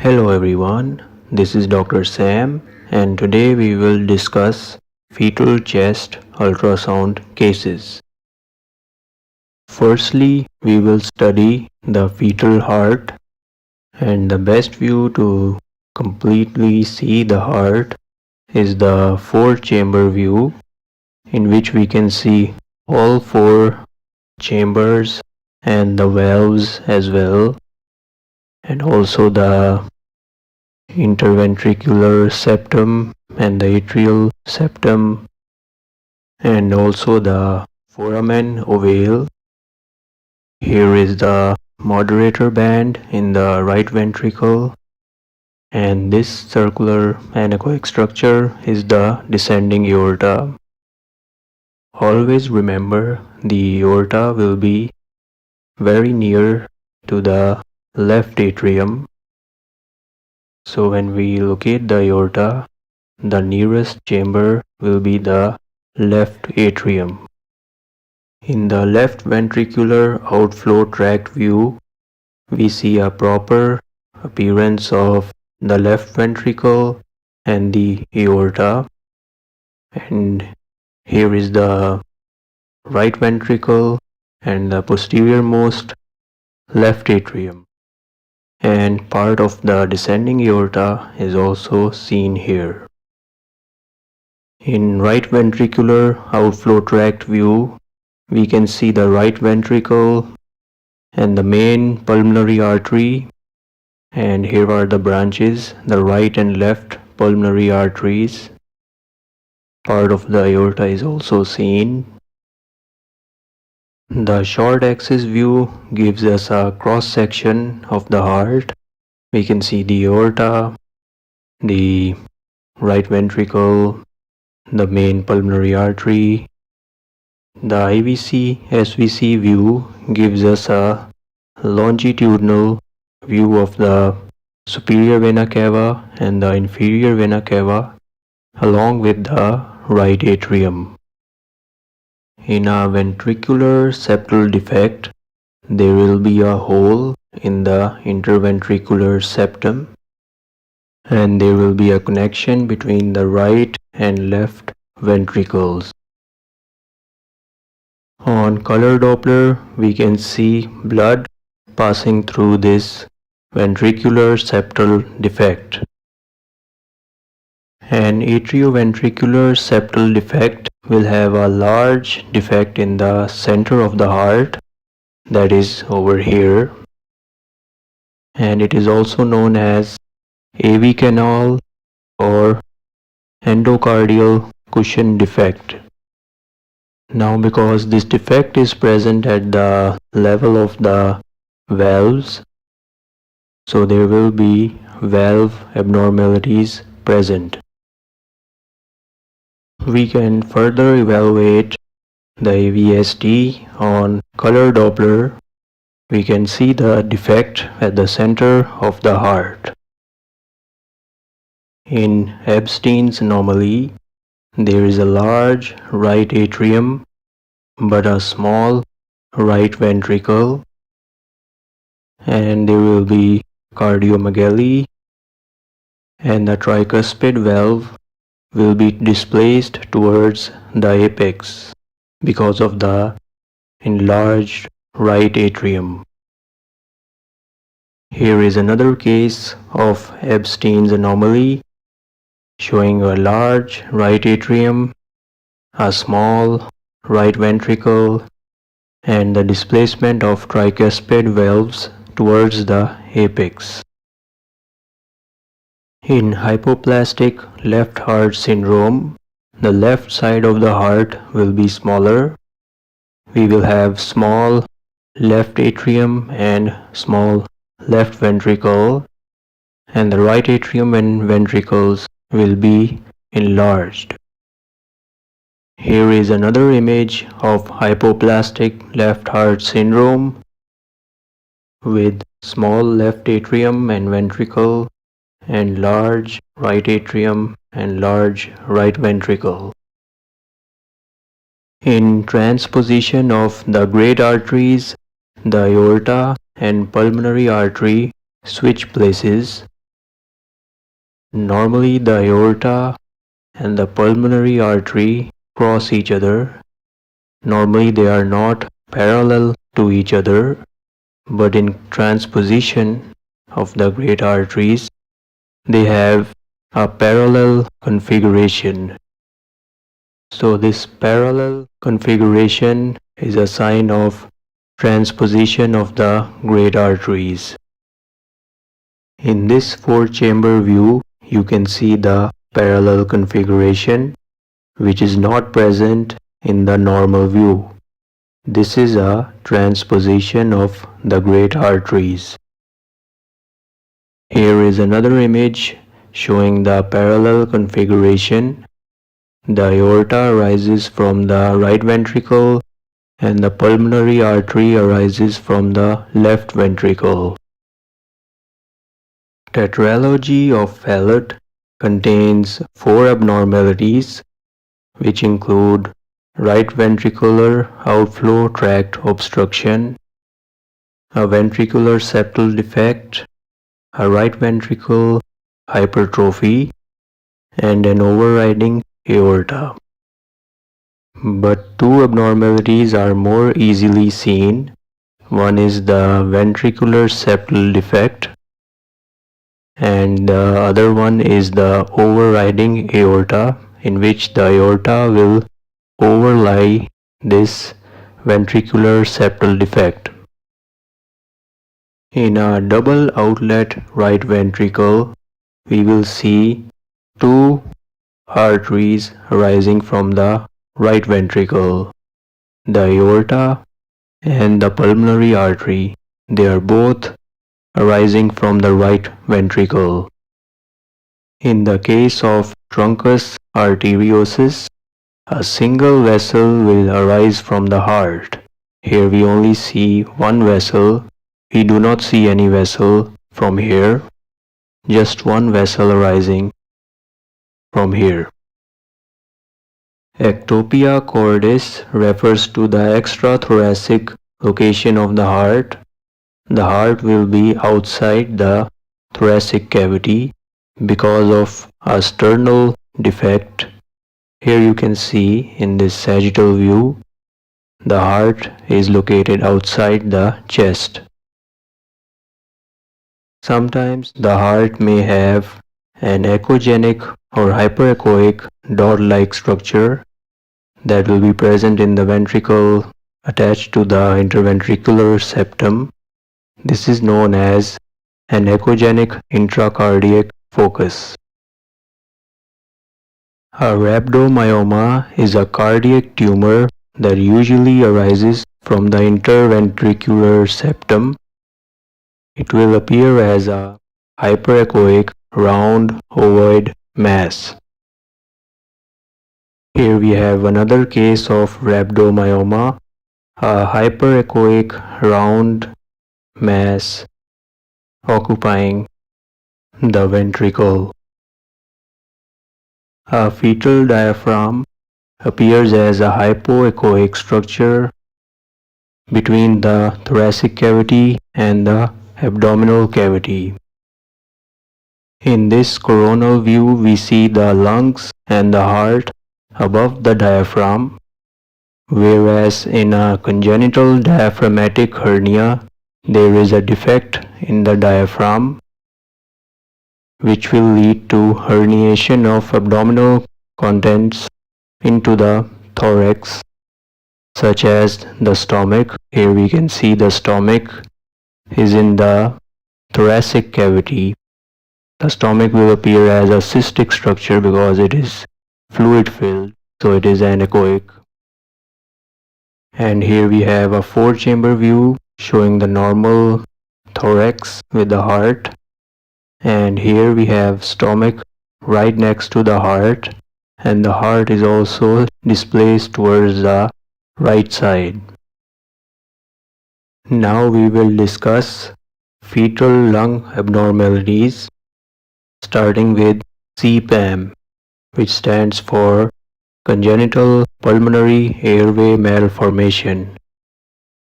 Hello everyone, this is Dr. Sam and today we will discuss fetal chest ultrasound cases. Firstly, we will study the fetal heart, and the best view to completely see the heart is the 4-chamber view, in which we can see all 4 chambers and the valves as well, and also the interventricular septum and the atrial septum, and also the foramen ovale. Here is the moderator band in the right ventricle, and this circular anechoic structure is the descending aorta. Always remember the aorta will be very near to the left atrium. So when we locate the aorta, the nearest chamber will be the left atrium. In the left ventricular outflow tract view, we see a proper appearance of the left ventricle and the aorta. And here is the right ventricle and the posterior-most left atrium. And part of the descending aorta is also seen here. In right ventricular outflow tract view, we can see the right ventricle and the main pulmonary artery, and here are the branches, the right and left pulmonary arteries. Part of the aorta is also seen. The short axis view gives us a cross section of the heart. We can see the aorta, the right ventricle, the main pulmonary artery. The IVC SVC view gives us a longitudinal view of the superior vena cava and the inferior vena cava along with the right atrium. In a ventricular septal defect, there will be a hole in the interventricular septum, and there will be a connection between the right and left ventricles. On color Doppler, we can see blood passing through this ventricular septal defect. An atrioventricular septal defect will have a large defect in the center of the heart, that is over here, and it is also known as AV canal or endocardial cushion defect. Now, because this defect is present at the level of the valves, so there will be valve abnormalities present. We can further evaluate the AVST on color Doppler. We can see the defect at the center of the heart. In Ebstein's anomaly, there is a large right atrium but a small right ventricle, and there will be cardiomegaly, and the tricuspid valve will be displaced towards the apex because of the enlarged right atrium. Here is another case of Ebstein's anomaly showing a large right atrium, a small right ventricle, and the displacement of tricuspid valves towards the apex. In hypoplastic left heart syndrome, the left side of the heart will be smaller. We will have small left atrium and small left ventricle, and the right atrium and ventricles will be enlarged. Here is another image of hypoplastic left heart syndrome with small left atrium and ventricle and large right atrium and large right ventricle. In transposition of the great arteries, the aorta and pulmonary artery switch places, Normally the aorta and the pulmonary artery cross each other. Normally they are not parallel to each other, but in transposition of the great arteries, they have a parallel configuration. So this parallel configuration is a sign of transposition of the great arteries. In this four-chamber view, you can see the parallel configuration, which is not present in the normal view. This is a transposition of the great arteries. Here is another image showing the parallel configuration. The aorta arises from the right ventricle and the pulmonary artery arises from the left ventricle. Tetralogy of Fallot contains four abnormalities, which include right ventricular outflow tract obstruction, a ventricular septal defect, a right ventricle hypertrophy, and an overriding aorta. But two abnormalities are more easily seen. One is the ventricular septal defect, and the other one is the overriding aorta, in which the aorta will overlie this ventricular septal defect. In a double outlet right ventricle, we will see two arteries arising from the right ventricle, the aorta and the pulmonary artery. They are both arising from the right ventricle. In the case of truncus arteriosus, a single vessel will arise from the heart. Here we only see one vessel. We do not see any vessel from here, just one vessel arising from here. Ectopia cordis refers to the extrathoracic location of the heart. The heart will be outside the thoracic cavity because of a sternal defect. Here you can see in this sagittal view, the heart is located outside the chest. Sometimes the heart may have an echogenic or hyperechoic dot-like structure that will be present in the ventricle attached to the interventricular septum. This is known as an echogenic intracardiac focus. A rhabdomyoma is a cardiac tumor that usually arises from the interventricular septum. It will appear as a hyperechoic round ovoid mass. Here we have another case of rhabdomyoma, a hyperechoic round mass occupying the ventricle. A fetal diaphragm appears as a hypoechoic structure between the thoracic cavity and the abdominal cavity. In this coronal view, we see the lungs and the heart above the diaphragm, whereas in a congenital diaphragmatic hernia, there is a defect in the diaphragm which will lead to herniation of abdominal contents into the thorax, such as the stomach. Here we can see the stomach is in the thoracic cavity. The stomach will appear as a cystic structure because it is fluid-filled, so it is anechoic. And here we have a four-chamber view showing the normal thorax with the heart. And here we have stomach right next to the heart, and the heart is also displaced towards the right side. Now we will discuss fetal lung abnormalities, starting with CPAM, which stands for congenital pulmonary airway malformation.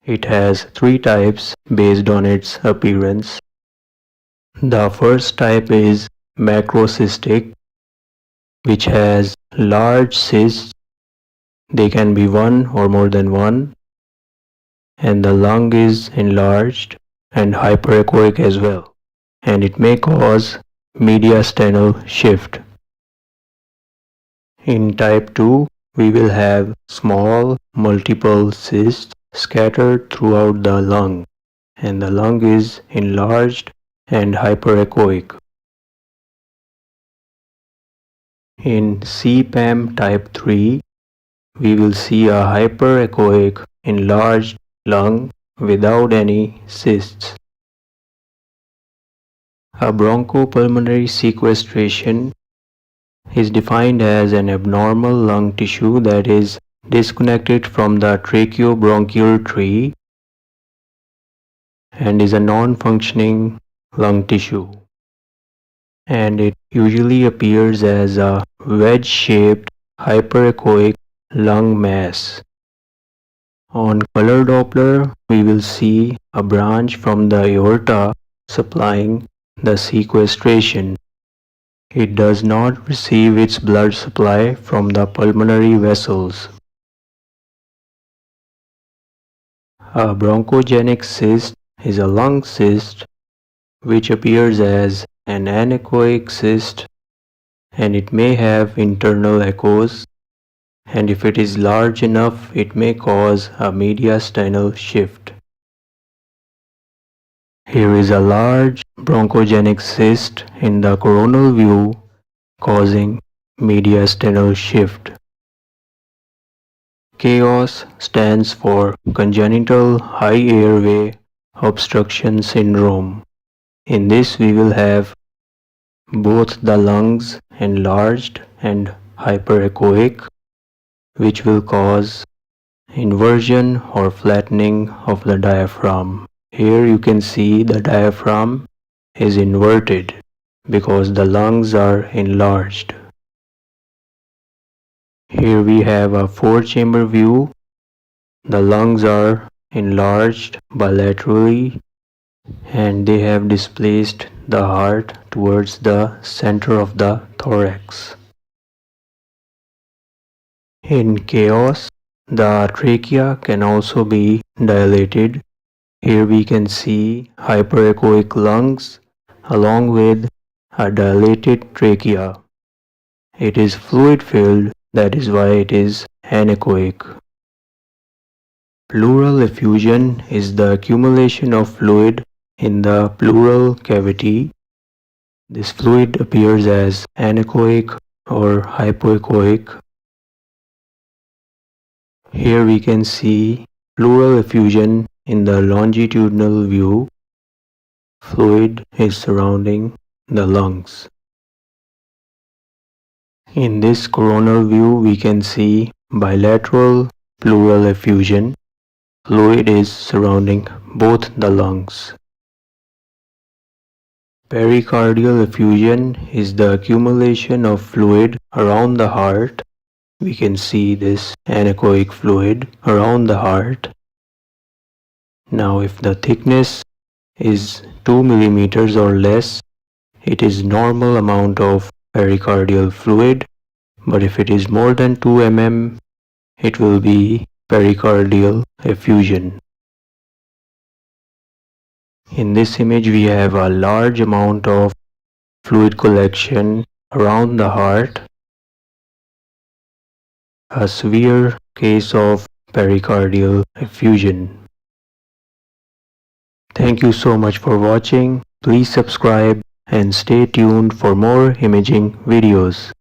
It has three types based on its appearance. The first type is macrocystic, which has large cysts. They can be one or more than one, and the lung is enlarged and hyperechoic as well, and it may cause mediastinal shift. In type 2, we will have small multiple cysts scattered throughout the lung, and the lung is enlarged and hyperechoic. In CPAM type 3, we will see a hyperechoic enlarged lung without any cysts. A bronchopulmonary sequestration is defined as an abnormal lung tissue that is disconnected from the tracheobronchial tree and is a non-functioning lung tissue, and it usually appears as a wedge-shaped hyperechoic lung mass. On color Doppler, we will see a branch from the aorta supplying the sequestration. It does not receive its blood supply from the pulmonary vessels. A bronchogenic cyst is a lung cyst which appears as an anechoic cyst, and it may have internal echoes, and if it is large enough, it may cause a mediastinal shift. Here is a large bronchogenic cyst in the coronal view causing mediastinal shift. CHAOS stands for congenital high airway obstruction syndrome. In this, we will have both the lungs enlarged and hyperechoic, which will cause inversion or flattening of the diaphragm. Here you can see the diaphragm is inverted because the lungs are enlarged. Here we have a four-chamber view. The lungs are enlarged bilaterally and they have displaced the heart towards the center of the thorax. In CHAOS, the trachea can also be dilated. Here we can see hyperechoic lungs along with a dilated trachea. It is fluid-filled, that is why it is anechoic. Pleural effusion is the accumulation of fluid in the pleural cavity. This fluid appears as anechoic or hypoechoic. Here we can see pleural effusion in the longitudinal view. Fluid is surrounding the lungs. In this coronal view, we can see bilateral pleural effusion. Fluid is surrounding both the lungs. Pericardial effusion is the accumulation of fluid around the heart. We can see this anechoic fluid around the heart. Now, if the thickness is 2 millimeters or less, it is normal amount of pericardial fluid, but if it is more than 2 mm, it will be pericardial effusion. In this image, we have a large amount of fluid collection around the heart, a severe case of pericardial effusion. Thank you so much for watching. Please subscribe and stay tuned for more imaging videos.